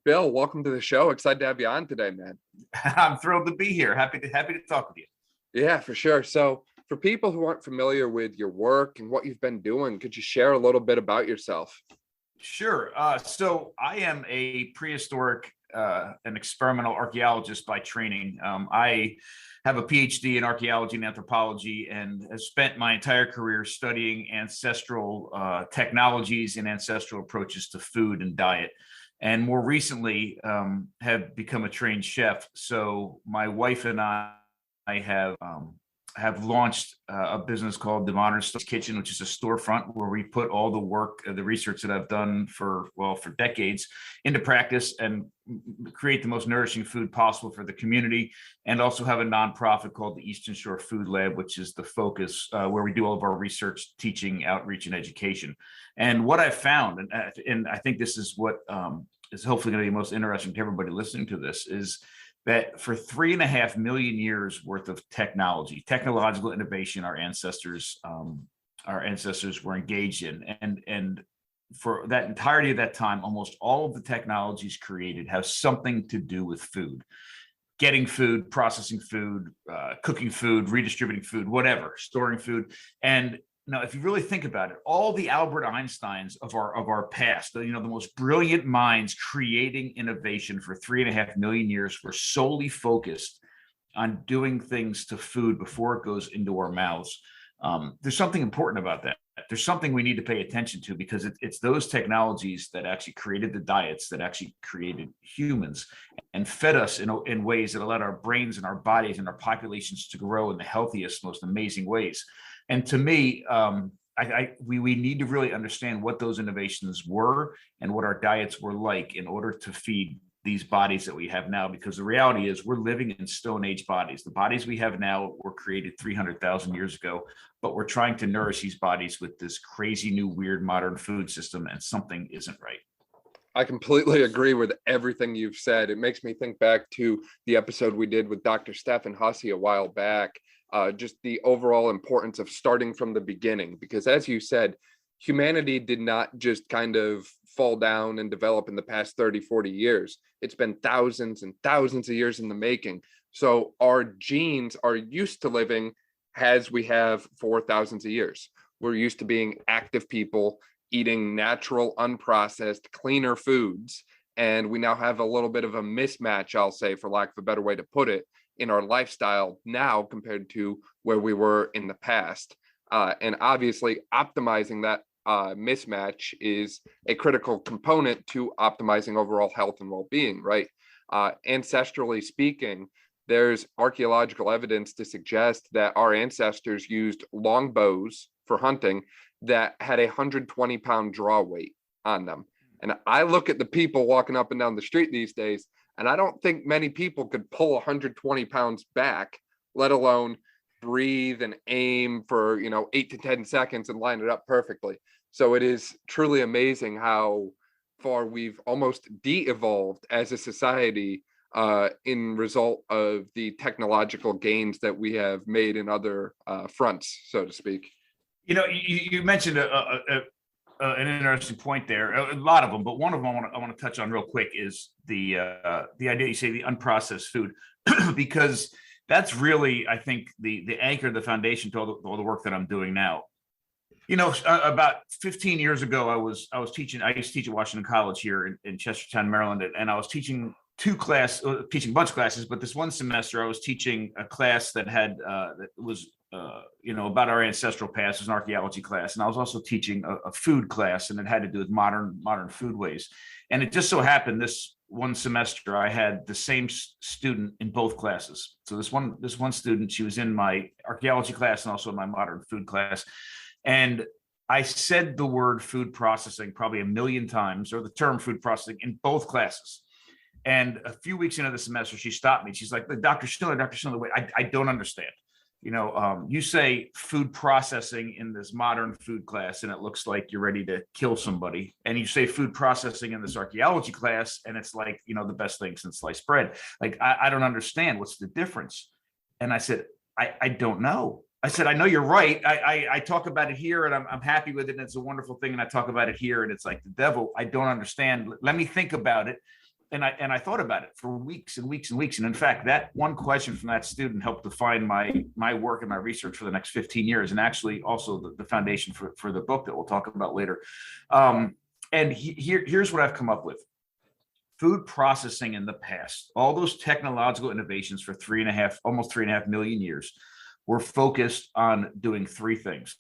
Bill, welcome to the show. Excited to have you on today, man. I'm thrilled to be here. Happy to talk with you. Yeah, for sure. So, for people who aren't familiar with your work and what you've been doing, could you share a little bit about yourself? Sure. So I am a prehistoric and experimental archaeologist by training. I have a PhD in archaeology and anthropology and have spent my entire career studying ancestral technologies and ancestral approaches to food and diet. And more recently, have become a trained chef. So my wife and I have launched a business called the Modern Kitchen, which is a storefront where we put all the work, the research that I've done for decades into practice and create the most nourishing food possible for the community. And also have a nonprofit called the Eastern Shore Food Lab, which is the focus where we do all of our research, teaching, outreach, and education. And what I've found, and I think this is what is hopefully going to be most interesting to everybody listening to this, is that for 3.5 million years worth of technological innovation, our ancestors were engaged in, and for that entirety of that time, almost all of the technologies created have something to do with food, getting food, processing food, cooking food, redistributing food, whatever, storing food. And now, if you really think about it, all the Albert Einsteins of our past, the most brilliant minds creating innovation for 3.5 million years were solely focused on doing things to food before it goes into our mouths. There's something important about that. There's something we need to pay attention to, because it's those technologies that actually created the diets that actually created humans and fed us in ways that allowed our brains and our bodies and our populations to grow in the healthiest, most amazing ways. And to me, we need to really understand what those innovations were and what our diets were like in order to feed these bodies that we have now, because the reality is we're living in Stone Age bodies. The bodies we have now were created 300,000 years ago, but we're trying to nourish these bodies with this crazy new weird modern food system, and something isn't right. I completely agree with everything you've said. It makes me think back to the episode we did with Dr. Stephan Hussey a while back, just the overall importance of starting from the beginning, because as you said, humanity did not just kind of fall down and develop in the past 30, 40 years. It's been thousands and thousands of years in the making. So our genes are used to living as we have for thousands of years. We're used to being active people, eating natural, unprocessed, cleaner foods. And we now have a little bit of a mismatch, I'll say, for lack of a better way to put it, in our lifestyle now compared to where we were in the past. And obviously, optimizing that mismatch is a critical component to optimizing overall health and well-being, right? Ancestrally speaking, there's archaeological evidence to suggest that our ancestors used long bows for hunting that had a 120-pound draw weight on them. And I look at the people walking up and down the street these days, and I don't think many people could pull 120 pounds back, let alone breathe and aim for 8 to 10 seconds and line it up perfectly. So it is truly amazing how far we've almost de-evolved as a society in result of the technological gains that we have made in other fronts, so to speak. You mentioned an interesting point there, a lot of them, but one of them I want to touch on real quick is the idea you say the unprocessed food, because that's really, I think, the anchor, the foundation to all the work that I'm doing now. About 15 years ago, I used to teach at Washington College here in Chestertown, Maryland, and I was teaching teaching a bunch of classes, but this one semester I was teaching a class that was about our ancestral past. It was an archaeology class, and I was also teaching a food class, and it had to do with modern food ways. And it just so happened this one semester I had the same student in both classes. So this one student, she was in my archaeology class and also in my modern food class, and I said the word food processing probably 1 million times, or the term food processing, in both classes. And a few weeks into the semester, she stopped me. She's like, Dr. Schindler, wait, I don't understand. You say food processing in this modern food class, and it looks like you're ready to kill somebody. And you say food processing in this archaeology class, and it's like, the best thing since sliced bread. Like, I don't understand. What's the difference? And I said, I don't know. I said, I know you're right. I talk about it here and I'm happy with it. And it's a wonderful thing. And I talk about it here and it's like the devil. I don't understand. Let me think about it. I thought about it for weeks and weeks and weeks. And in fact, that one question from that student helped define my work and my research for the next 15 years, and actually also the foundation for the book that we'll talk about later. Here's what I've come up with. Food processing in the past, all those technological innovations for almost 3.5 million years, were focused on doing three things: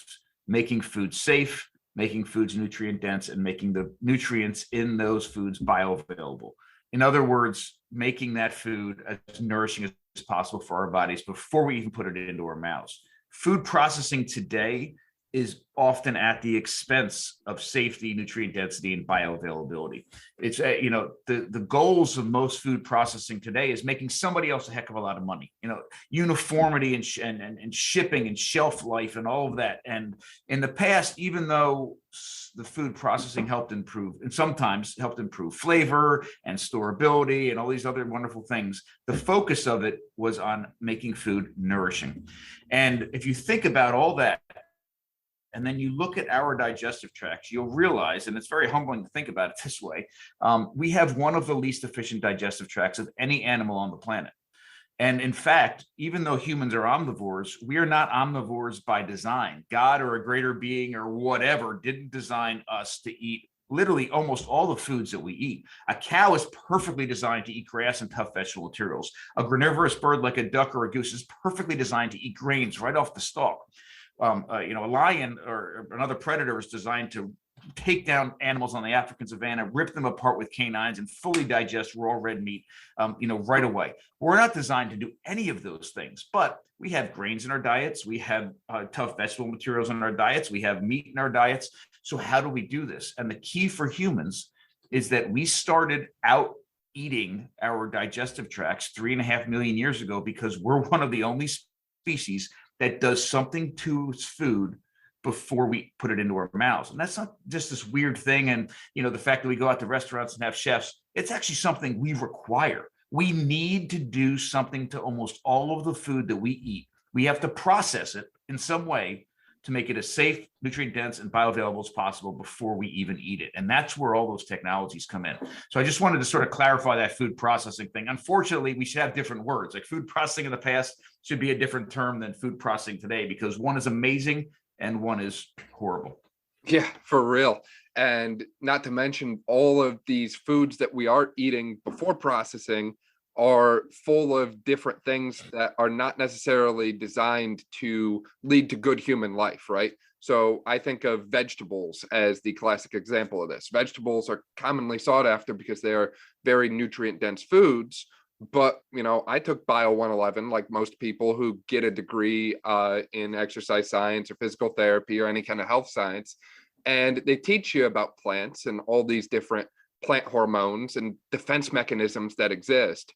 making food safe, making foods nutrient dense, and making the nutrients in those foods bioavailable. In other words, making that food as nourishing as possible for our bodies before we even put it into our mouths. Food processing today is often at the expense of safety, nutrient density, and bioavailability. It's the goals of most food processing today is making somebody else a heck of a lot of money. Uniformity and shipping and shelf life and all of that. And in the past, even though the food processing helped improve, and sometimes helped improve flavor and storability and all these other wonderful things, the focus of it was on making food nourishing. And if you think about all that, and then you look at our digestive tracts, you'll realize, and it's very humbling to think about it this way, we have one of the least efficient digestive tracts of any animal on the planet. And in fact, even though humans are omnivores, we are not omnivores by design. God or a greater being or whatever didn't design us to eat literally almost all the foods that we eat. A cow is perfectly designed to eat grass and tough vegetable materials. A granivorous bird like a duck or a goose is perfectly designed to eat grains right off the stalk. A lion or another predator is designed to take down animals on the African savanna, rip them apart with canines, and fully digest raw red meat, right away. We're not designed to do any of those things, but we have grains in our diets. We have tough vegetable materials in our diets. We have meat in our diets. So how do we do this? And the key for humans is that we started out eating our digestive tracts 3.5 million years ago because we're one of the only species that does something to its food before we put it into our mouths. And that's not just this weird thing. And, the fact that we go out to restaurants and have chefs, it's actually something we require. We need to do something to almost all of the food that we eat. We have to process it in some way to make it as safe, nutrient dense, and bioavailable as possible before we even eat it. And that's where all those technologies come in. So I just wanted to sort of clarify that food processing thing. Unfortunately, we should have different words. Like food processing in the past should be a different term than food processing today, because one is amazing and one is horrible. Yeah, for real. And not to mention all of these foods that we are eating before processing are full of different things that are not necessarily designed to lead to good human life, right? So I think of vegetables as the classic example of this. Vegetables are commonly sought after because they are very nutrient dense foods. But, I took Bio 111 like most people who get a degree in exercise science or physical therapy or any kind of health science. And they teach you about plants and all these different plant hormones and defense mechanisms that exist,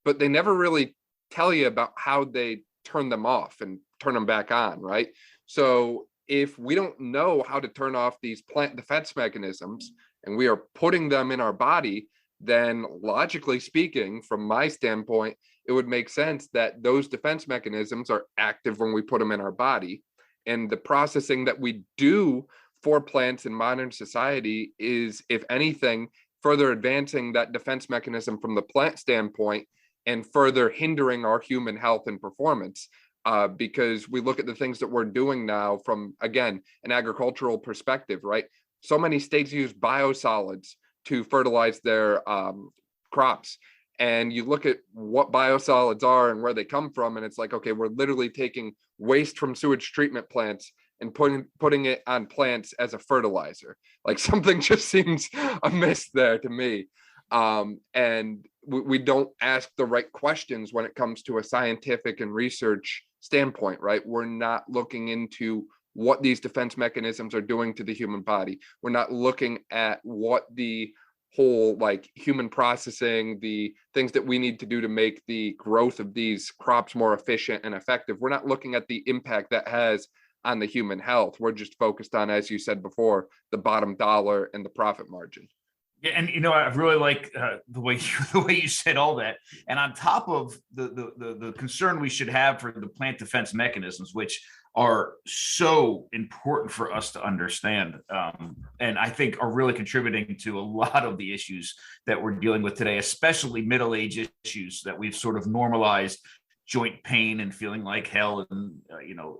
but they never really tell you about how they turn them off and turn them back on, right? So if we don't know how to turn off these plant defense mechanisms and we are putting them in our body, then logically speaking, from my standpoint, it would make sense that those defense mechanisms are active when we put them in our body. And the processing that we do for plants in modern society is, if anything, further advancing that defense mechanism from the plant standpoint and further hindering our human health and performance. Because we look at the things that we're doing now from, again, an agricultural perspective, right? So many states use biosolids to fertilize their crops. And you look at what biosolids are and where they come from, and it's like, okay, we're literally taking waste from sewage treatment plants and putting it on plants as a fertilizer. Like something just seems amiss there to me. And we don't ask the right questions when it comes to a scientific and research standpoint, right? We're not looking into what these defense mechanisms are doing to the human body. We're not looking at what the whole human processing, the things that we need to do to make the growth of these crops more efficient and effective. We're not looking at the impact that has on the human health. We're just focused on, as you said before, the bottom dollar and the profit margin. Yeah, and I really like the way you said all that. And on top of the concern we should have for the plant defense mechanisms, which are so important for us to understand, and I think are really contributing to a lot of the issues that we're dealing with today, especially middle-age issues that we've sort of normalized joint pain and feeling like hell, and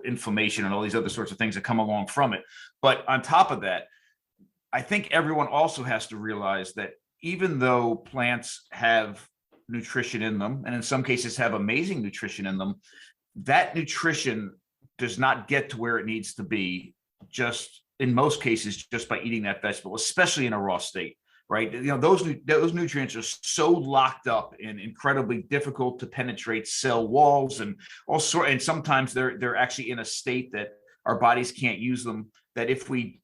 inflammation and all these other sorts of things that come along from it. But on top of that, I think everyone also has to realize that even though plants have nutrition in them, and in some cases have amazing nutrition in them, that nutrition does not get to where it needs to be just in most cases just by eating that vegetable, especially in a raw state, right? Those nutrients are so locked up and incredibly difficult to penetrate cell walls, and also, and sometimes they're actually in a state that our bodies can't use them. That if we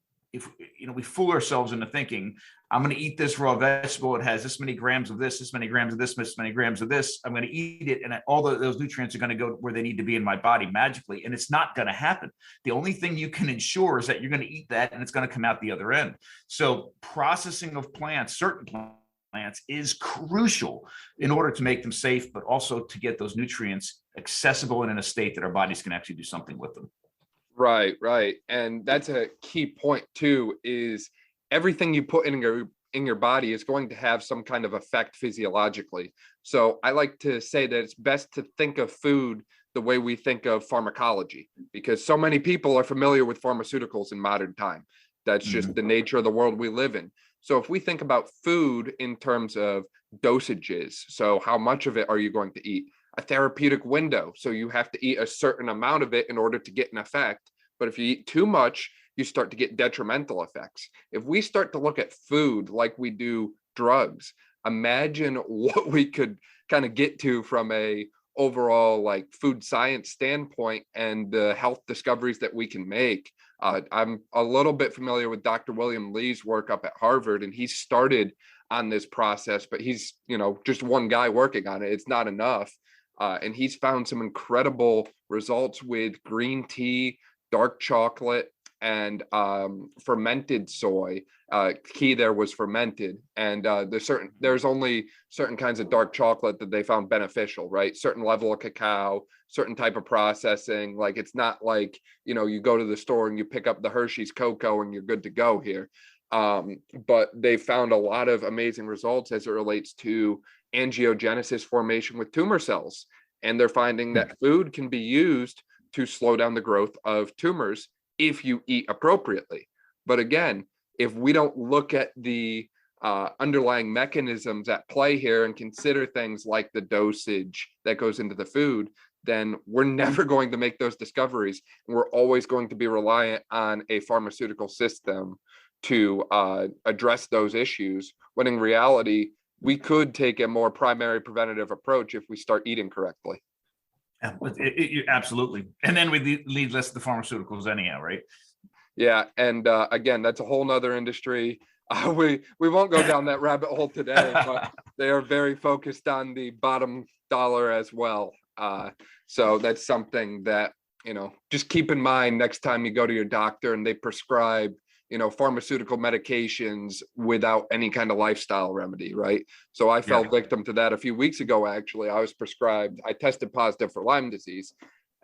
fool ourselves into thinking, I'm going to eat this raw vegetable, it has this many grams of this many grams of this many grams of this, I'm going to eat it, and all those nutrients are going to go where they need to be in my body magically, and it's not going to happen. The only thing you can ensure is that you're going to eat that and it's going to come out the other end. So processing of plants, certain plants, is crucial in order to make them safe, but also to get those nutrients accessible and in a state that our bodies can actually do something with them. Right, right. And that's a key point too, is everything you put in your body is going to have some kind of effect physiologically. So I like to say that it's best to think of food the way we think of pharmacology, because so many people are familiar with pharmaceuticals in modern time. That's just the nature of the world we live in. So if we think about food in terms of dosages, so how much of it are you going to eat? A therapeutic window. So you have to eat a certain amount of it in order to get an effect. But if you eat too much, you start to get detrimental effects. If we start to look at food like we do drugs, imagine what we could kind of get to from a overall like food science standpoint and the health discoveries that we can make. I'm a little bit familiar with Dr. William Lee's work up at Harvard, and he started on this process, but he's, just one guy working on it. It's not enough. And he's found some incredible results with green tea, dark chocolate, and fermented soy. Key there was fermented, and there's only certain kinds of dark chocolate that they found beneficial, right? Certain level of cacao, certain type of processing. Like, it's not like you go to the store and you pick up the Hershey's cocoa and you're good to go here. But they found a lot of amazing results as it relates to angiogenesis formation with tumor cells. And they're finding that food can be used to slow down the growth of tumors if you eat appropriately. But again, if we don't look at the underlying mechanisms at play here and consider things like the dosage that goes into the food, then we're never going to make those discoveries. And we're always going to be reliant on a pharmaceutical system to address those issues, when in reality, we could take a more primary preventative approach if we start eating correctly. Absolutely. And then we lead less to the pharmaceuticals anyhow, right? Yeah. And again, that's a whole nother industry. We won't go down that rabbit hole today, but they are very focused on the bottom dollar as well. So that's something that, just keep in mind next time you go to your doctor and they prescribe pharmaceutical medications without any kind of lifestyle remedy, right? So I fell victim to that a few weeks ago. Actually, I tested positive for Lyme disease,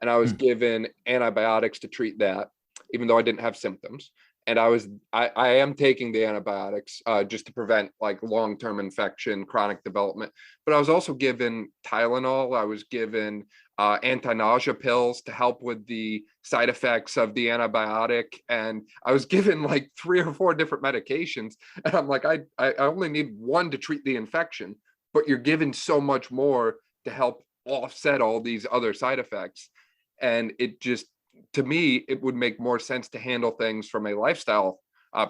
and I was given antibiotics to treat that, even though I didn't have symptoms. And I am taking the antibiotics just to prevent like long-term infection, chronic development. But I was also given Tylenol. I was given anti-nausea pills to help with the side effects of the antibiotic. And I was given like 3 or 4 different medications. And I'm like, I only need one to treat the infection, but you're given so much more to help offset all these other side effects. And it just, to me, it would make more sense to handle things from a lifestyle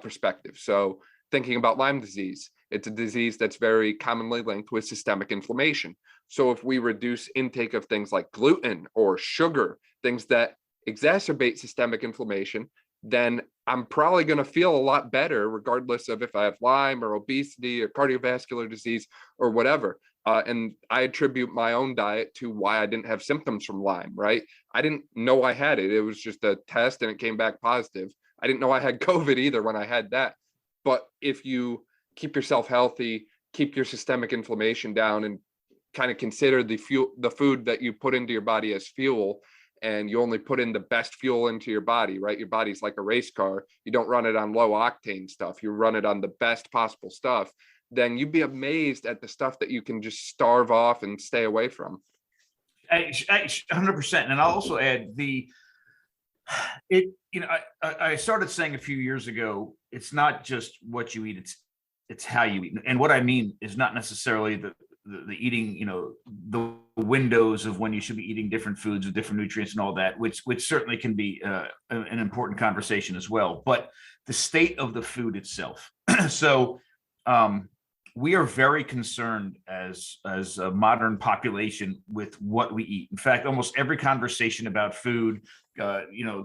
perspective. So thinking about Lyme disease, it's a disease that's very commonly linked with systemic inflammation. So if we reduce intake of things like gluten or sugar, things that exacerbate systemic inflammation, then I'm probably going to feel a lot better, regardless of if I have Lyme or obesity or cardiovascular disease or whatever. And I attribute my own diet to why I didn't have symptoms from Lyme, right? I didn't know I had it. It was just a test and it came back positive. I didn't know I had COVID either when I had that. But if you keep yourself healthy, keep your systemic inflammation down, and kind of consider the food that you put into your body as fuel, and you only put in the best fuel into your body, right? Your body's like a race car. You don't run it on low octane stuff. You run it on the best possible stuff. Then you'd be amazed at the stuff that you can just starve off and stay away from. 100%. And I'll also add I started saying a few years ago, it's not just what you eat, it's how you eat. And what I mean is not necessarily the eating, the windows of when you should be eating different foods with different nutrients and all that, which certainly can be an important conversation as well, but the state of the food itself. So we are very concerned as a modern population with what we eat. In fact, almost every conversation about food,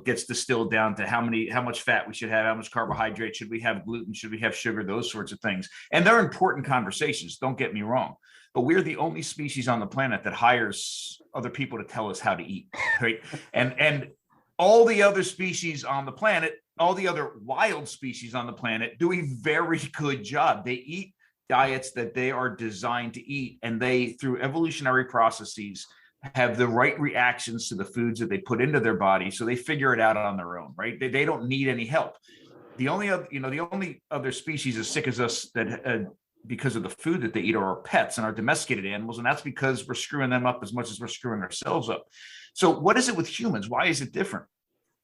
gets distilled down to how much fat we should have, how much carbohydrate, should we have gluten, should we have sugar, those sorts of things. And they're important conversations, don't get me wrong. But we're the only species on the planet that hires other people to tell us how to eat, right? And all the other species on the planet, all the other wild species on the planet do a very good job. They eat diets that they are designed to eat, and they, through evolutionary processes, have the right reactions to the foods that they put into their body, so they figure it out on their own, right? They don't need any help. The only other species as sick as us that because of the food that they eat are our pets and our domesticated animals, and that's because we're screwing them up as much as we're screwing ourselves up. So what is it with humans? Why is it different?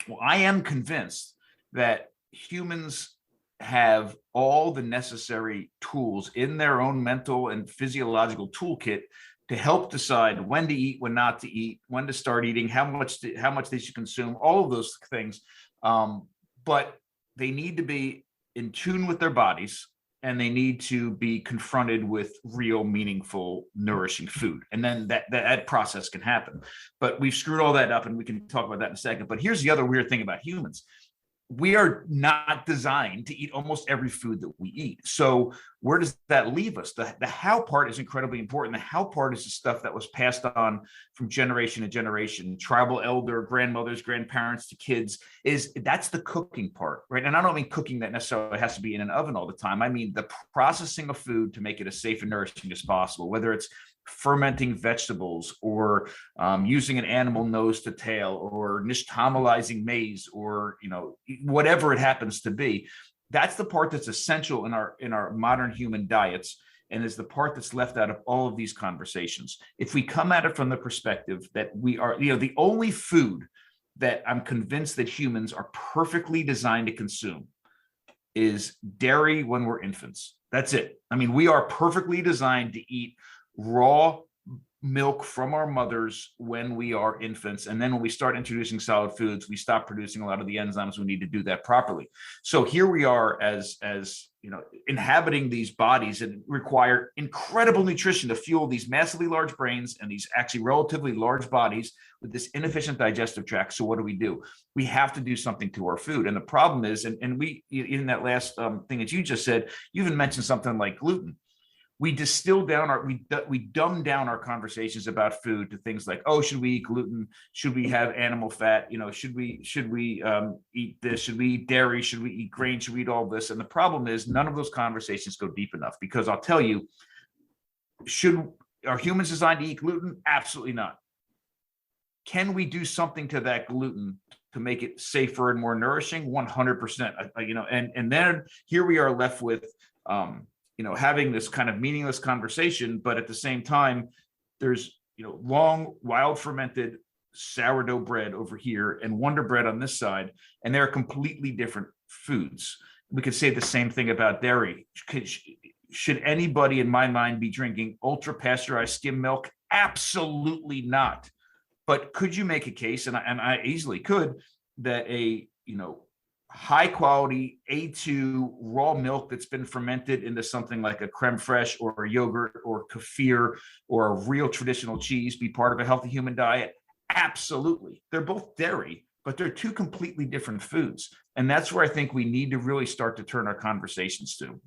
Well, I am convinced that humans have all the necessary tools in their own mental and physiological toolkit to help decide when to eat, when not to eat, when to start eating, how much they should consume, all of those things. But they need to be in tune with their bodies, and they need to be confronted with real, meaningful, nourishing food. And then that process can happen. But we've screwed all that up, and we can talk about that in a second. But here's the other weird thing about humans. We are not designed to eat almost every food that we eat. So where does that leave us? The how part is incredibly important. The how part is the stuff that was passed on from generation to generation, tribal elder, grandmothers, grandparents to kids. That's the cooking part, right? And I don't mean cooking that necessarily has to be in an oven all the time. I mean the processing of food to make it as safe and nourishing as possible, whether it's fermenting vegetables or using an animal nose to tail or nixtamalizing maize or whatever it happens to be. That's the part that's essential in our modern human diets, and is the part that's left out of all of these conversations. If we come at it from the perspective that we are, the only food that I'm convinced that humans are perfectly designed to consume is dairy when we're infants. That's it. I mean, we are perfectly designed to eat raw milk from our mothers when we are infants, and then when we start introducing solid foods, we stop producing a lot of the enzymes we need to do that properly. So here we are as inhabiting these bodies that require incredible nutrition to fuel these massively large brains and these actually relatively large bodies with this inefficient digestive tract. So what do? We have to do something to our food. And the problem is, and we, in that last thing that you just said, you even mentioned something like gluten. We distill down we dumb down our conversations about food to things like, oh, should we eat gluten? Should we have animal fat? Should we eat this? Should we eat dairy? Should we eat grain? Should we eat all this? And the problem is none of those conversations go deep enough, because I'll tell you, are humans designed to eat gluten? Absolutely not. Can we do something to that gluten to make it safer and more nourishing? 100%. And then here we are left with, having this kind of meaningless conversation, but at the same time, there's, long wild fermented sourdough bread over here and Wonder Bread on this side, and they're completely different foods. We could say the same thing about dairy. Should anybody in my mind be drinking ultra pasteurized skim milk? Absolutely not. But could you make a case, and I easily could, that a, high quality A2 raw milk that's been fermented into something like a creme fraiche or a yogurt or kefir or a real traditional cheese be part of a healthy human diet? Absolutely. They're both dairy, but they're two completely different foods. And that's where I think we need to really start to turn our conversations to.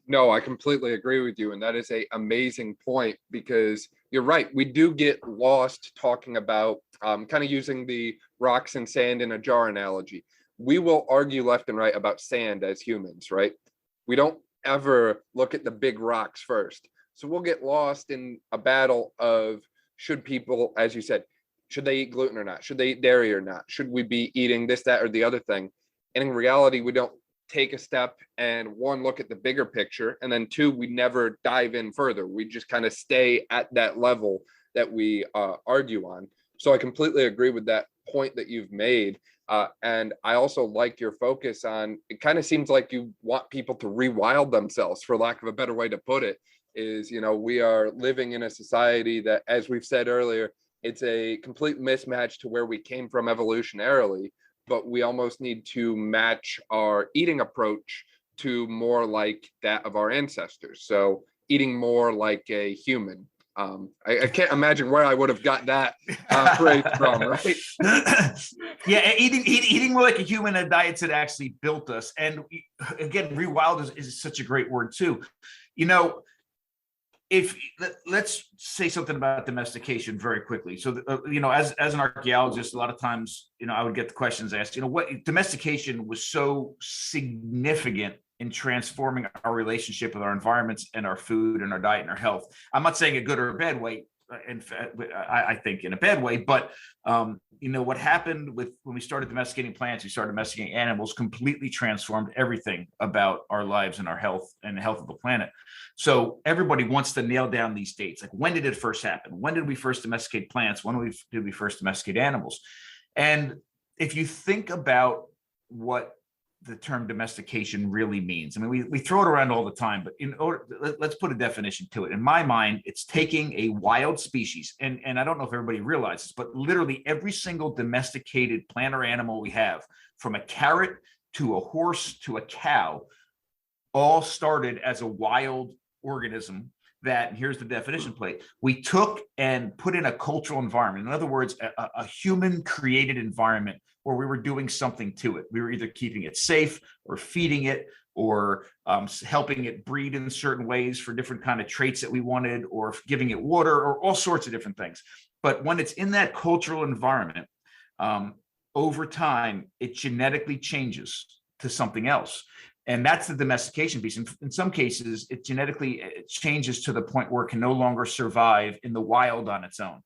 No, I completely agree with you. And that is an amazing point, because you're right. We do get lost talking about kind of using the rocks and sand in a jar analogy. We will argue left and right about sand as humans, right? We don't ever look at the big rocks first. So we'll get lost in a battle of, should people, as you said, should they eat gluten or not? Should they eat dairy or not? Should we be eating this, that, or the other thing? And in reality, we don't take a step and one, look at the bigger picture, and then two, we never dive in further. We just kind of stay at that level that we argue on. So I completely agree with that point that you've made. And I also like your focus on, it kind of seems like you want people to rewild themselves, for lack of a better way to put it, is, we are living in a society that, as we've said earlier, it's a complete mismatch to where we came from evolutionarily, but we almost need to match our eating approach to more like that of our ancestors. So eating more like a human. I can't imagine where I would have got that phrase from, right? Yeah, eating more like a human, and diets that actually built us. And again, rewild is such a great word too. If let's say something about domestication very quickly. So, as an archaeologist, a lot of times, I would get the questions asked, what domestication was so significant in transforming our relationship with our environments and our food and our diet and our health. I'm not saying a good or a bad way. In fact, I think in a bad way, but what happened when we started domesticating plants, we started domesticating animals, completely transformed everything about our lives and our health and the health of the planet. So everybody wants to nail down these dates. Like, when did it first happen? When did we first domesticate plants? When did we first domesticate animals? And if you think about what the term domestication really means. I mean, we throw it around all the time, but let's put a definition to it. In my mind, it's taking a wild species, and I don't know if everybody realizes, but literally every single domesticated plant or animal we have, from a carrot to a horse to a cow, all started as a wild organism that, and here's the definition plate, we took and put in a cultural environment. In other words, a human created environment where we were doing something to it. We were either keeping it safe or feeding it or helping it breed in certain ways for different kind of traits that we wanted, or giving it water, or all sorts of different things. But when it's in that cultural environment, over time, it genetically changes to something else. And that's the domestication piece. In some cases, it changes to the point where it can no longer survive in the wild on its own.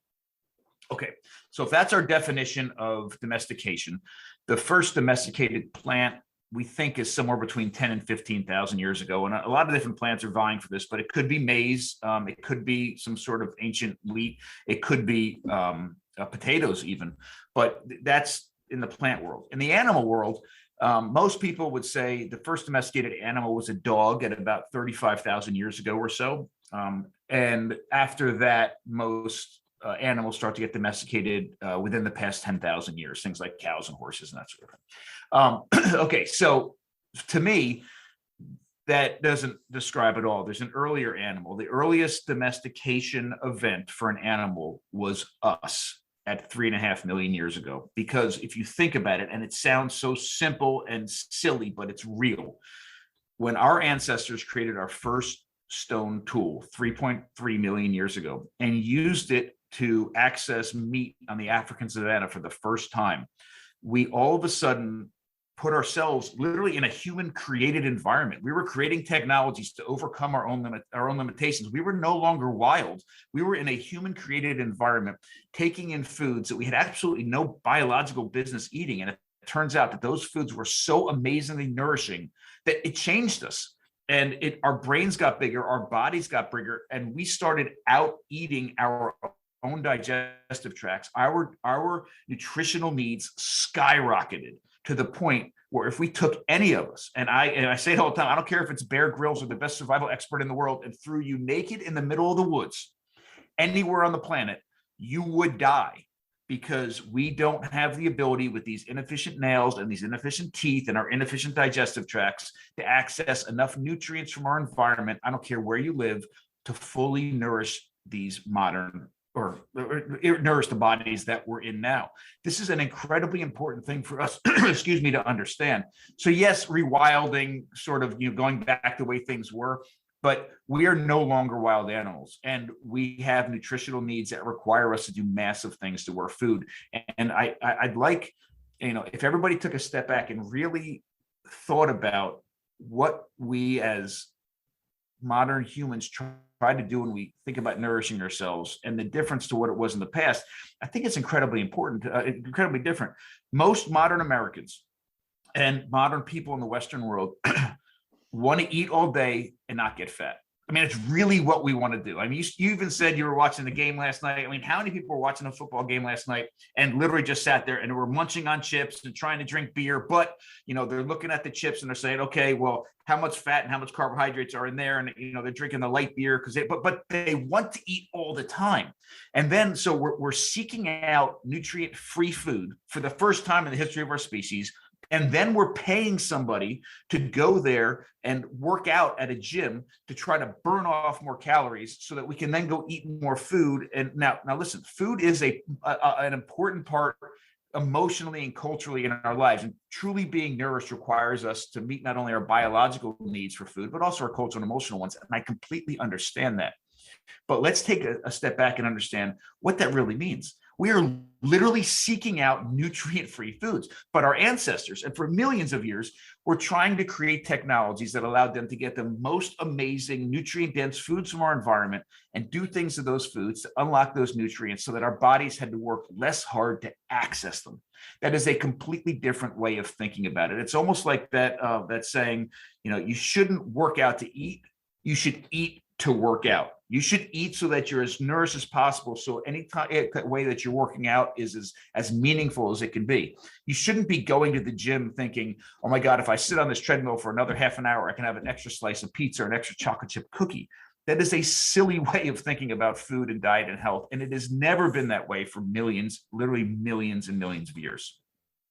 Okay, so if that's our definition of domestication, the first domesticated plant we think is somewhere between 10 and 15,000 years ago. And a lot of different plants are vying for this, but it could be maize, it could be some sort of ancient wheat, it could be potatoes even, but that's in the plant world. In the animal world, most people would say the first domesticated animal was a dog at about 35,000 years ago or so. And after that, most animals start to get domesticated within the past 10,000 years, things like cows and horses and that sort of thing. Okay, so to me, that doesn't describe it all. There's an earlier animal. The earliest domestication event for an animal was us at 3.5 million years ago. Because if you think about it, and it sounds so simple and silly, but it's real. When our ancestors created our first stone tool 3.3 million years ago and used it to access meat on the African savanna for the first time, we all of a sudden put ourselves literally in a human created environment. We were creating technologies to overcome our own limitations. We were no longer wild. We were in a human created environment, taking in foods that we had absolutely no biological business eating. And it turns out that those foods were so amazingly nourishing that it changed us. And our brains got bigger, our bodies got bigger, and we started out eating our own digestive tracts. Our nutritional needs skyrocketed to the point where if we took any of us, and I say it all the time, I don't care if it's Bear Grylls or the best survival expert in the world, and threw you naked in the middle of the woods, anywhere on the planet, you would die, because we don't have the ability with these inefficient nails and these inefficient teeth and our inefficient digestive tracts to access enough nutrients from our environment, I don't care where you live, to fully nourish these modern or nourish the bodies that we're in now. This is an incredibly important thing for us, excuse me, to understand. So yes, rewilding, sort of, going back the way things were, but we are no longer wild animals, and we have nutritional needs that require us to do massive things to our food. And I'd like, if everybody took a step back and really thought about what we as modern humans try try to do when we think about nourishing ourselves and the difference to what it was in the past, I think it's incredibly important, incredibly different. Most modern Americans and modern people in the Western world want to eat all day and not get fat. I mean, it's really what we want to do. I mean, you even said you were watching the game last night. I mean, how many people were watching a football game last night and literally just sat there and were munching on chips and trying to drink beer, but, you know, they're looking at the chips and they're saying, okay, well, how much fat and how much carbohydrates are in there? And, you know, they're drinking the light beer because but they want to eat all the time. And then, so we're seeking out nutrient-free food for the first time in the history of our species. And then we're paying somebody to go there and work out at a gym to try to burn off more calories so that we can then go eat more food. And now listen, food is an important part emotionally and culturally in our lives. And truly being nourished requires us to meet not only our biological needs for food, but also our cultural and emotional ones. And I completely understand that. But let's take a step back and understand what that really means. We are literally seeking out nutrient-free foods, but our ancestors, and for millions of years, were trying to create technologies that allowed them to get the most amazing nutrient-dense foods from our environment and do things to those foods to unlock those nutrients so that our bodies had to work less hard to access them. That is a completely different way of thinking about it. It's almost like that saying, you know, you shouldn't work out to eat, you should eat to work out. You should eat so that you're as nourished as possible. So any way that you're working out is as meaningful as it can be. You shouldn't be going to the gym thinking, oh my God, if I sit on this treadmill for another half an hour, I can have an extra slice of pizza or an extra chocolate chip cookie. That is a silly way of thinking about food and diet and health. And it has never been that way for millions, literally millions and millions of years.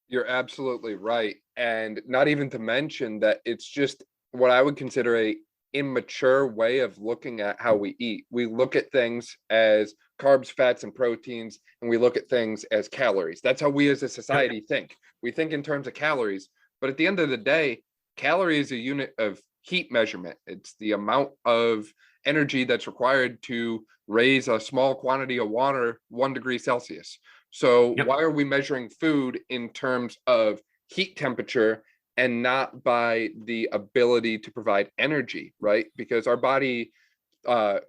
You're absolutely right. And not even to mention that it's just what I would consider a immature way of looking at how we eat. We look at things as carbs, fats, and proteins, and we look at things as calories. That's how we as a society think. We think in terms of calories, but at the end of the day, calorie is a unit of heat measurement. It's the amount of energy that's required to raise a small quantity of water 1 degree Celsius. So why are we measuring food in terms of heat temperature and not by the ability to provide energy, right? Because our body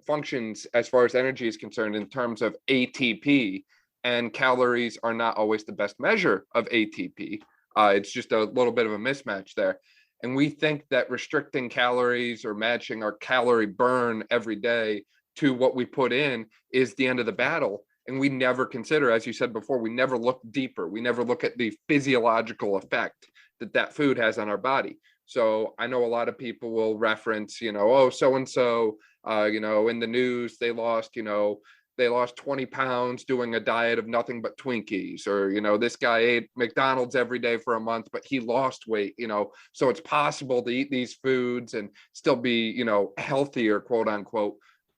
functions as far as energy is concerned in terms of ATP, and calories are not always the best measure of ATP. It's just a little bit of a mismatch there. And we think that restricting calories or matching our calorie burn every day to what we put in is the end of the battle. And we never consider, as you said before, we never look deeper. We never look at the physiological effect that food has on our body. So I know a lot of people will reference, you know, oh, so-and-so, you know, in the news, they lost 20 pounds doing a diet of nothing but Twinkies, or, you know, this guy ate McDonald's every day for a month, but he lost weight, you know, so it's possible to eat these foods and still be, you know, healthier, quote unquote.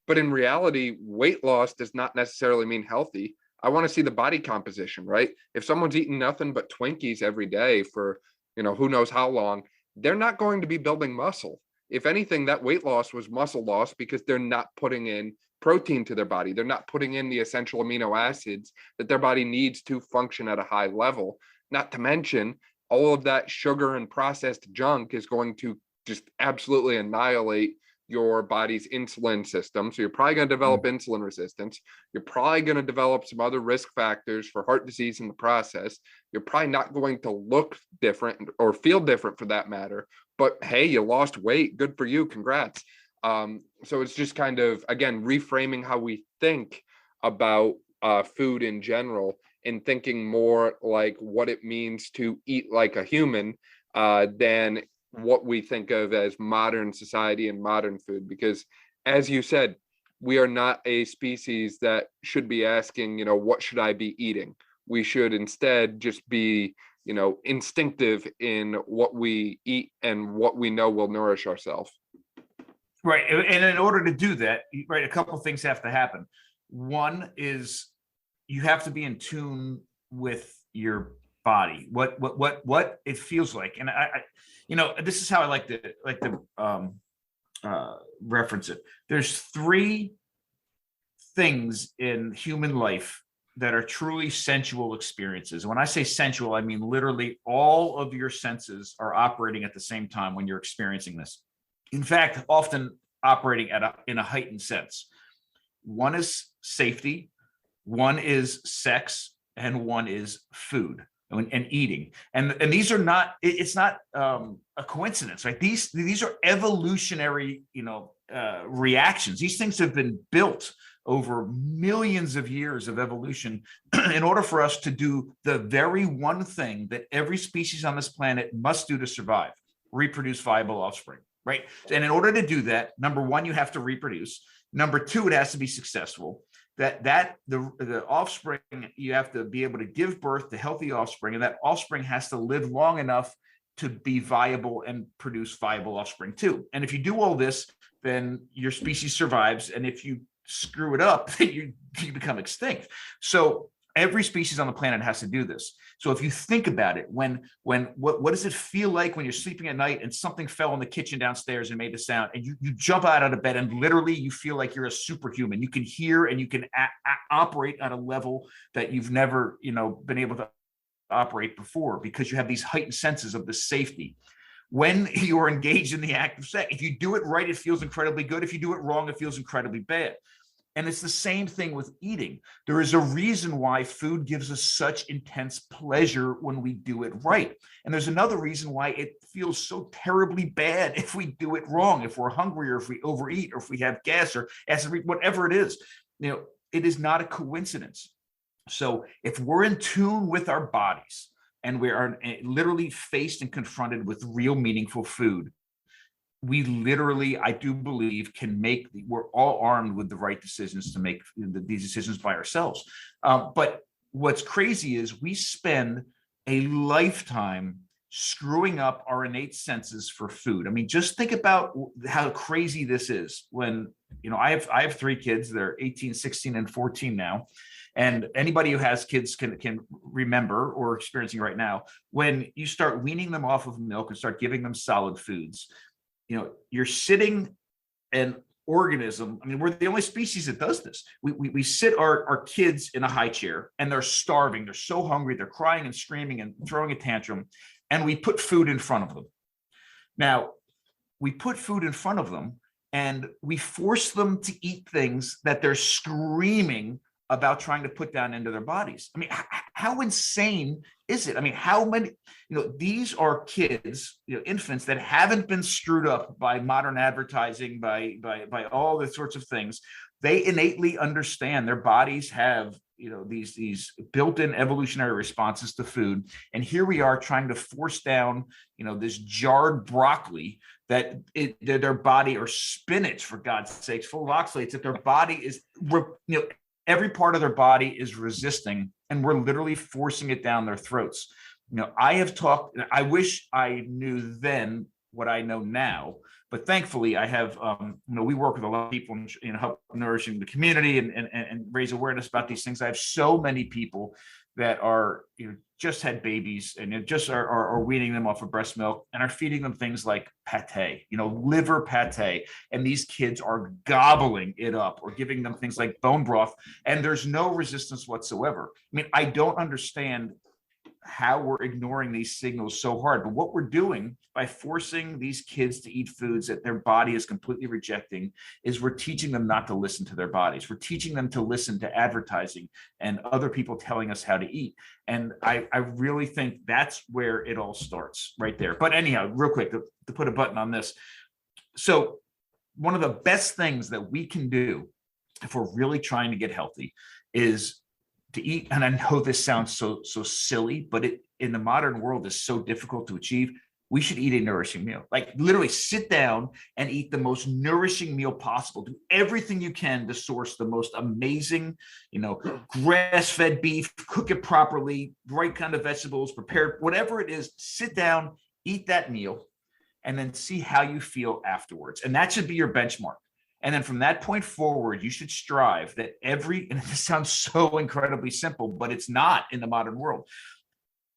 But in reality, weight loss does not necessarily mean healthy. I want to see the body composition, right? If someone's eating nothing but Twinkies every day for, you know, who knows how long, they're not going to be building muscle. If anything, that weight loss was muscle loss because they're not putting in protein to their body. They're not putting in the essential amino acids that their body needs to function at a high level. Not to mention, all of that sugar and processed junk is going to just absolutely annihilate your body's insulin system. So you're probably going to develop insulin resistance. You're probably going to develop some other risk factors for heart disease in the process. You're probably not going to look different or feel different for that matter. But hey, you lost weight. Good for you. Congrats. So it's just kind of, again, reframing how we think about food in general and thinking more like what it means to eat like a human than what we think of as modern society and modern food. Because as you said, we are not a species that should be asking, you know, what should I be eating? We should instead just be, you know, instinctive in what we eat and what we know will nourish ourselves. Right. And in order to do that, right, a couple of things have to happen. One is you have to be in tune with your body, what it feels like. And I you know, this is how I like to reference it. There's 3 things in human life that are truly sensual experiences. And when I say sensual, I mean literally all of your senses are operating at the same time when you're experiencing this. In fact, often operating in a heightened sense. One is safety, one is sex, and one is food and eating. And these are not, it's not a coincidence, right? These are evolutionary, reactions. These things have been built over millions of years of evolution in order for us to do the very one thing that every species on this planet must do to survive: reproduce viable offspring, right? And in order to do that, number one, you have to reproduce. Number two, it has to be successful. The offspring, you have to be able to give birth to healthy offspring, and that offspring has to live long enough to be viable and produce viable offspring too. And if you do all this, then your species survives. And if you screw it up, then you become extinct. So every species on the planet has to do this. So if you think about it, what does it feel like when you're sleeping at night and something fell in the kitchen downstairs and made a sound, and you jump out of bed and literally you feel like you're a superhuman. You can hear and you can operate at a level that you've never, been able to operate before, because you have these heightened senses of the safety. When you're engaged in the act of sex, if you do it right, it feels incredibly good. If you do it wrong, it feels incredibly bad. And it's the same thing with eating. There is a reason why food gives us such intense pleasure when we do it right. And there's another reason why it feels so terribly bad if we do it wrong, if we're hungry, or if we overeat, or if we have gas or acid, whatever it is. It is not a coincidence. So if we're in tune with our bodies and we are literally faced and confronted with real meaningful food, we literally, I do believe, we're all armed with the right decisions to make these decisions by ourselves. But what's crazy is we spend a lifetime screwing up our innate senses for food. I mean, just think about how crazy this is. When, I have 3 kids, they're 18, 16, and 14 now. And anybody who has kids can remember, or experiencing right now, when you start weaning them off of milk and start giving them solid foods, you're sitting an organism. I mean, we're the only species that does this. We sit our kids in a high chair and they're starving. They're so hungry. They're crying and screaming and throwing a tantrum. And we put food in front of them. Now, we put food in front of them and we force them to eat things that they're screaming about trying to put down into their bodies. I mean, how insane is it? I mean, how many, these are kids, infants that haven't been screwed up by modern advertising, by all the sorts of things. They innately understand their bodies have, these built-in evolutionary responses to food. And here we are trying to force down, this jarred broccoli that their body, or spinach, for God's sakes, full of oxalates, that their body is, every part of their body is resisting, and we're literally forcing it down their throats. I wish I knew then what I know now, but thankfully I have, we work with a lot of people in help nourishing the community and raise awareness about these things. I have so many people that are, just had babies and just are weaning them off of breast milk and are feeding them things like pate, liver pate. And these kids are gobbling it up, or giving them things like bone broth, and there's no resistance whatsoever. I mean, I don't understand how we're ignoring these signals so hard, but what we're doing by forcing these kids to eat foods that their body is completely rejecting is we're teaching them not to listen to their bodies. We're teaching them to listen to advertising and other people telling us how to eat. And I really think that's where it all starts, right there. But anyhow, real quick, to put a button on this. So one of the best things that we can do if we're really trying to get healthy is to eat. And I know this sounds so silly, but it in the modern world is so difficult to achieve. We should eat a nourishing meal. Like, literally sit down and eat the most nourishing meal possible. Do everything you can to source the most amazing, grass-fed beef, cook it properly, right kind of vegetables, prepare whatever it is. Sit down, eat that meal, and then see how you feel afterwards. And that should be your benchmark. And then from that point forward, you should strive that and this sounds so incredibly simple, but it's not in the modern world.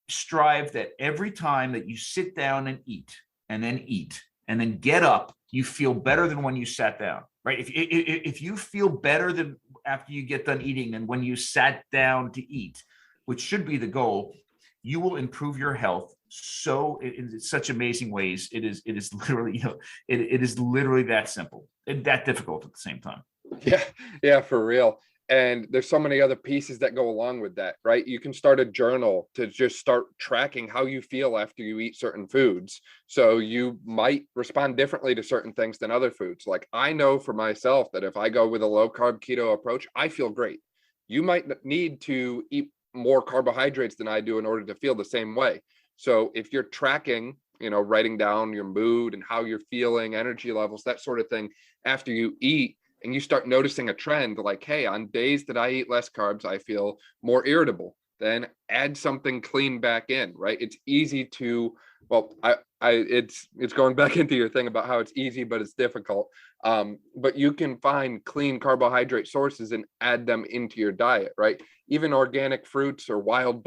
Strive that every time that you sit down and eat, and then get up, you feel better than when you sat down, right? If you feel better than after you get done eating than when you sat down to eat, which should be the goal, you will improve your health so in such amazing ways. It is literally, it is literally that simple and that difficult at the same time. Yeah, yeah, for real. And there's so many other pieces that go along with that, right? You can start a journal to just start tracking how you feel after you eat certain foods. So you might respond differently to certain things than other foods. Like I know for myself that if I go with a low carb keto approach, I feel great. You might need to eat more carbohydrates than I do in order to feel the same way. So if you're tracking, writing down your mood and how you're feeling, energy levels, that sort of thing after you eat, and you start noticing a trend like, hey, on days that I eat less carbs, I feel more irritable, then add something clean back in, right? It's easy to, well, it's going back into your thing about how it's easy, but it's difficult. But you can find clean carbohydrate sources and add them into your diet, right? Even organic fruits or wild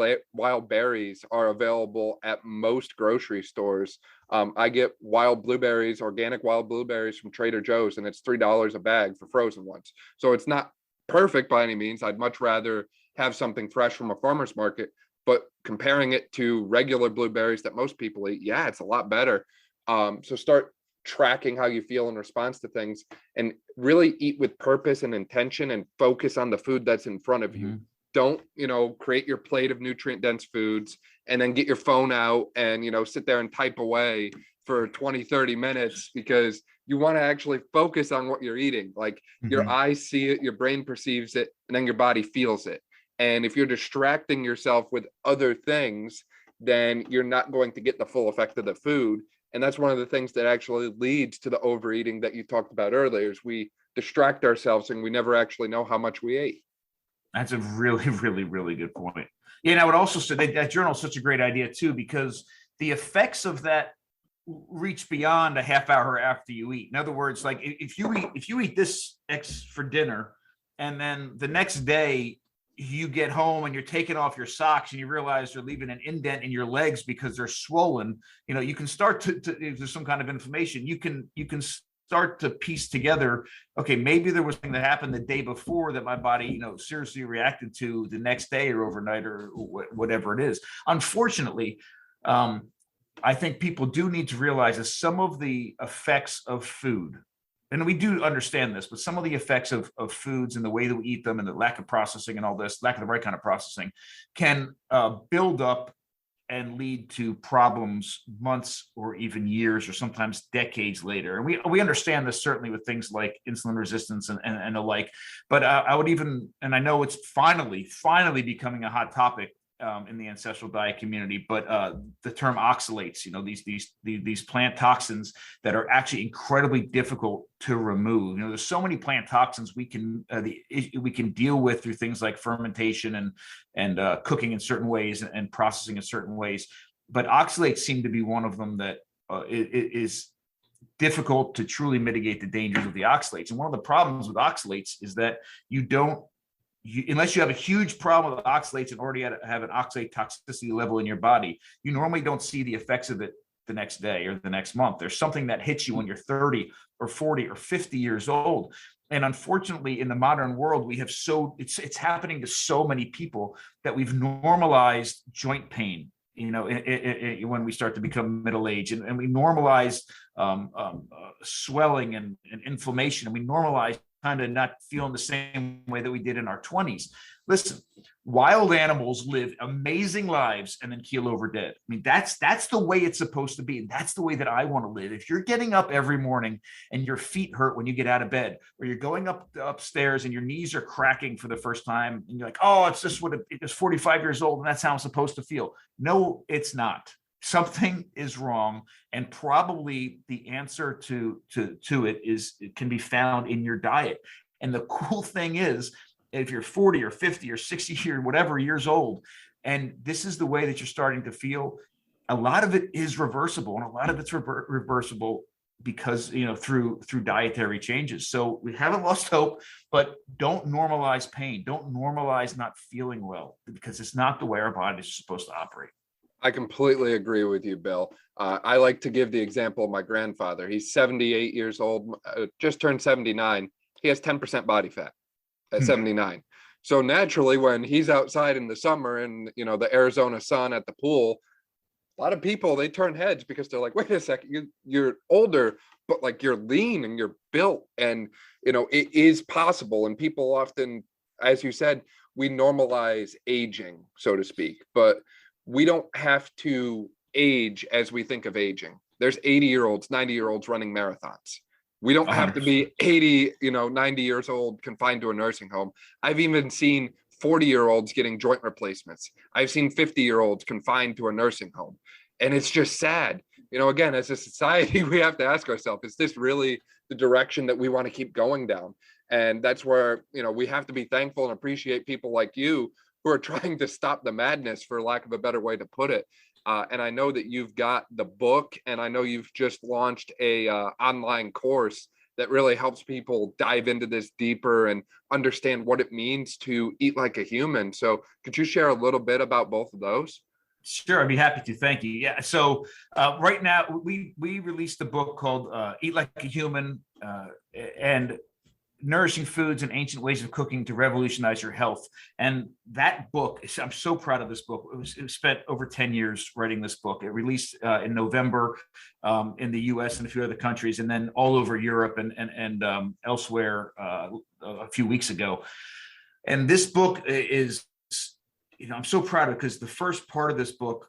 berries are available at most grocery stores. I get organic wild blueberries from Trader Joe's, and it's $3 a bag for frozen ones. So it's not perfect by any means. I'd much rather have something fresh from a farmer's market, but comparing it to regular blueberries that most people eat, yeah, it's a lot better. So start tracking how you feel in response to things and really eat with purpose and intention and focus on the food that's in front of you. Don't, create your plate of nutrient dense foods and then get your phone out and, sit there and type away for 20, 30 minutes, because you want to actually focus on what you're eating. Like your eyes see it, your brain perceives it, and then your body feels it. And if you're distracting yourself with other things, then you're not going to get the full effect of the food. And that's one of the things that actually leads to the overeating that you talked about earlier, is we distract ourselves and we never actually know how much we ate. That's a really, really, really good point. Yeah, and I would also say that journal is such a great idea too, because the effects of that reach beyond a half hour after you eat. In other words, like if you eat this X for dinner, and then the next day you get home and you're taking off your socks and you realize you're leaving an indent in your legs because they're swollen, you can start to if there's some kind of inflammation, you can start to piece together, okay, maybe there was something that happened the day before that my body, seriously reacted to the next day or overnight or whatever it is. Unfortunately, I think people do need to realize that some of the effects of food, and we do understand this, but some of the effects of foods and the way that we eat them and the lack of processing and all this, lack of the right kind of processing, can build up and lead to problems months or even years or sometimes decades later. And we understand this certainly with things like insulin resistance and the like. But I would even, and I know it's finally becoming a hot topic in the ancestral diet community, but the term oxalates, these plant toxins that are actually incredibly difficult to remove. There's so many plant toxins we can deal with through things like fermentation and cooking in certain ways and processing in certain ways. But oxalates seem to be one of them that is difficult to truly mitigate the dangers of the oxalates. And one of the problems with oxalates is that unless you have a huge problem with oxalates and already have an oxalate toxicity level in your body, you normally don't see the effects of it the next day or the next month. There's something that hits you when you're 30 or 40 or 50 years old. And unfortunately, in the modern world, it's happening to so many people that we've normalized joint pain, when we start to become middle-aged, and we normalize swelling and inflammation, and we normalize kind of not feeling the same way that we did in our 20s. Listen, wild animals live amazing lives and then keel over dead. I mean, that's the way it's supposed to be. And that's the way that I want to live. If you're getting up every morning and your feet hurt when you get out of bed, or you're going upstairs and your knees are cracking for the first time, and you're like, oh, it's just it's 45 years old and that's how I'm supposed to feel. No, it's not. Something is wrong, and probably the answer to it can be found in your diet. And the cool thing is, if you're 40 or 50 or 60 or whatever years old, and this is the way that you're starting to feel, a lot of it is reversible, and a lot of it's reversible because through dietary changes. So we haven't lost hope, but don't normalize pain. Don't normalize not feeling well, because it's not the way our bodies are supposed to operate. I completely agree with you, Bill. I like to give the example of my grandfather. He's 78 years old, just turned 79. He has 10% body fat at 79. So naturally, when he's outside in the summer and, the Arizona sun at the pool, A lot of people, they turn heads because they're like, wait a second, you're older, but like you're lean and you're built, and it is possible. And people often, as you said, we normalize aging, so to speak, but we don't have to age as we think of aging. There's 80-year-olds, 90-year-olds running marathons. We don't have to 100%. be 80, 90 years old confined to a nursing home. I've even seen 40-year-olds getting joint replacements. I've seen 50-year-olds confined to a nursing home. And it's just sad. Again, as a society, we have to ask ourselves, is this really the direction that we want to keep going down? And that's where, we have to be thankful and appreciate people like you who are trying to stop the madness, for lack of a better way to put it. And I know that you've got the book, and I know you've just launched a online course that really helps people dive into this deeper and understand what it means to eat like a human. So could you share a little bit about both of those? Sure, I'd be happy to. Thank you. Yeah. So right now we released a book called "Eat Like a Human" and Nourishing Foods and Ancient Ways of Cooking to Revolutionize Your Health. And that book, I'm so proud of this book. It was spent over 10 years writing this book. It released in November in the US and a few other countries, and then all over Europe and elsewhere a few weeks ago. And this book is, I'm so proud of it because the first part of this book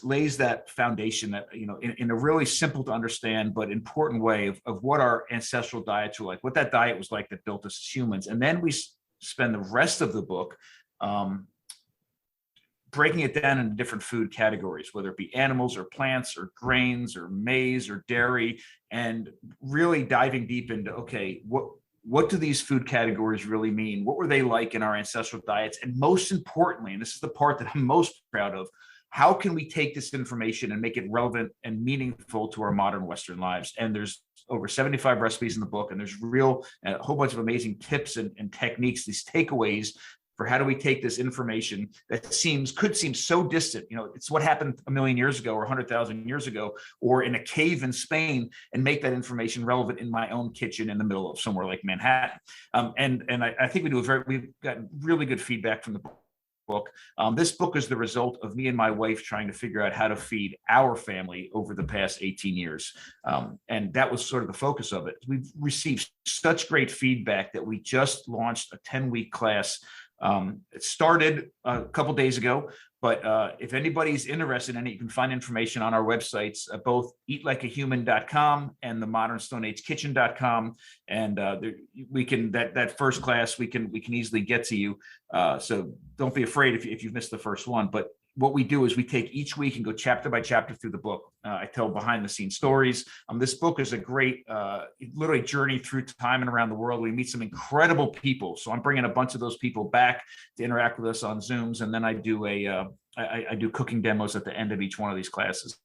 lays that foundation that, in a really simple to understand but important way of what our ancestral diets were like, what that diet was like that built us as humans. And then we spend the rest of the book breaking it down into different food categories, whether it be animals or plants or grains or maize or dairy, and really diving deep into, okay, what do these food categories really mean? What were they like in our ancestral diets? And most importantly, and this is the part that I'm most proud of, how can we take this information and make it relevant and meaningful to our modern Western lives? And there's over 75 recipes in the book, and there's a whole bunch of amazing tips and techniques, these takeaways for how do we take this information that could seem so distant. It's what happened a million years ago or 100,000 years ago, or in a cave in Spain, and make that information relevant in my own kitchen in the middle of somewhere like Manhattan. And I think we've gotten really good feedback from the book. This book is the result of me and my wife trying to figure out how to feed our family over the past 18 years. And that was sort of the focus of it. We've received such great feedback that we just launched a 10-week class. It started a couple days ago, but if anybody's interested in it, you can find information on our websites, both eatlikeahuman.com and the modernstoneagekitchen.com. And that first class, we can easily get to you. So don't be afraid if you've missed the first one. But what we do is we take each week and go chapter by chapter through the book. I tell behind the scenes stories. This book is a great, literally journey through time and around the world. We meet some incredible people. So I'm bringing a bunch of those people back to interact with us on Zooms. And then I do I do cooking demos at the end of each one of these classes.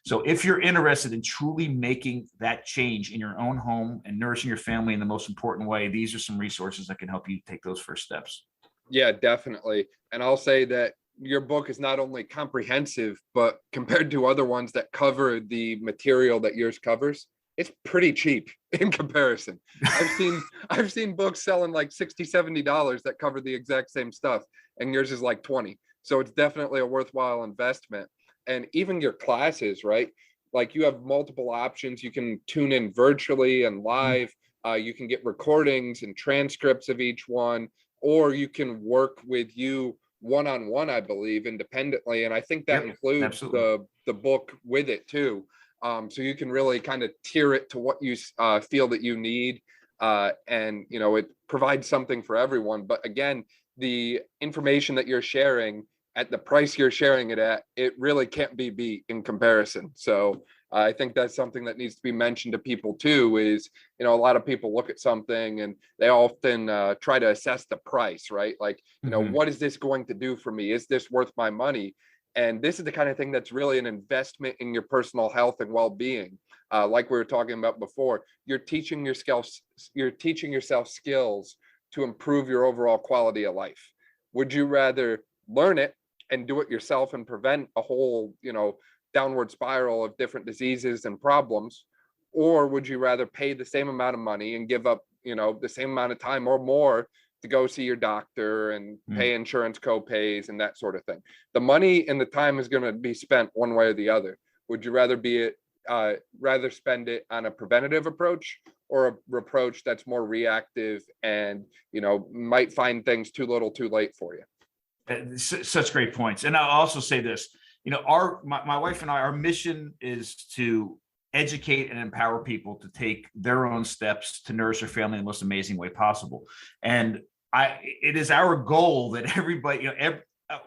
So if you're interested in truly making that change in your own home and nourishing your family in the most important way, these are some resources that can help you take those first steps. Yeah, definitely. And I'll say that your book is not only comprehensive, but compared to other ones that cover the material that yours covers, it's pretty cheap in comparison. I've seen books selling like $60-$70 that cover the exact same stuff, and yours is like 20. So it's definitely a worthwhile investment. And even your classes, right? Like you have multiple options. You can tune in virtually and live. You can get recordings and transcripts of each one, or you can work with you one-on-one, I believe, independently. And I think that includes the book with it too. So you can really kind of tier it to what you feel that you need. And, it provides something for everyone. But again, the information that you're sharing at the price you're sharing it at, it really can't be beat in comparison. So I think that's something that needs to be mentioned to people too, is, a lot of people look at something and they often try to assess the price, right? Like, what is this going to do for me? Is this worth my money? And this is the kind of thing that's really an investment in your personal health and well-being. Like we were talking about before, you're teaching yourself skills to improve your overall quality of life. Would you rather learn it and do it yourself and prevent a whole, downward spiral of different diseases and problems? Or would you rather pay the same amount of money and give up, the same amount of time or more to go see your doctor and Mm. pay insurance co-pays and that sort of thing. The money and the time is going to be spent one way or the other. Would you rather spend it on a preventative approach or a approach that's more reactive and, might find things too little too late for you? Such great points. And I'll also say this, my wife and I, our mission is to educate and empower people to take their own steps to nourish their family in the most amazing way possible. And it is our goal that everybody,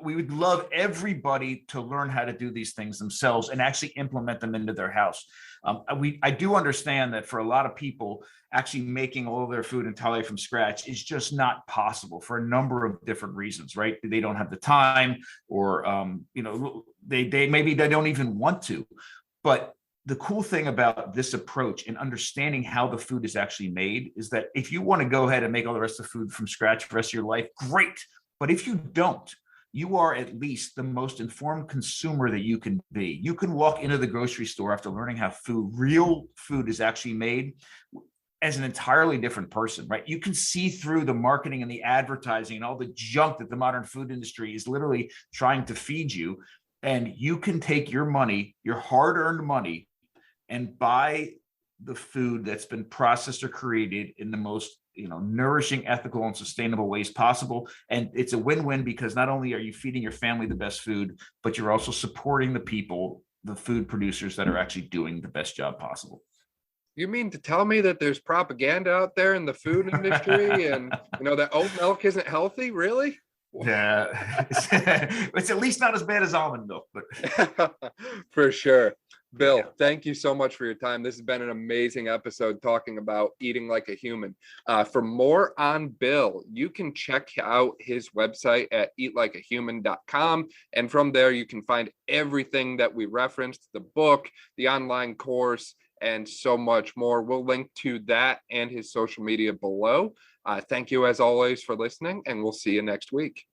we would love everybody to learn how to do these things themselves and actually implement them into their house. I do understand that for a lot of people, actually making all of their food entirely from scratch is just not possible for a number of different reasons, right? They don't have the time, or maybe they don't even want to. But the cool thing about this approach and understanding how the food is actually made is that if you want to go ahead and make all the rest of the food from scratch for the rest of your life, great. But if you don't, you are at least the most informed consumer that you can be. You can walk into the grocery store after learning how real food is actually made as an entirely different person, right? You can see through the marketing and the advertising and all the junk that the modern food industry is literally trying to feed you. And you can take your money, your hard-earned money, and buy the food that's been processed or created in the most nourishing, ethical, and sustainable ways possible. And it's a win-win, because not only are you feeding your family the best food, but you're also supporting the people, the food producers that are actually doing the best job possible. You mean to tell me that there's propaganda out there in the food industry and that oat milk isn't healthy? Really? Yeah, it's at least not as bad as almond milk, but for sure. Bill, thank you so much for your time. This has been an amazing episode talking about eating like a human. For more on Bill, you can check out his website at eatlikeahuman.com. And from there, you can find everything that we referenced, the book, the online course, and so much more. We'll link to that and his social media below. Thank you, as always, for listening, and we'll see you next week.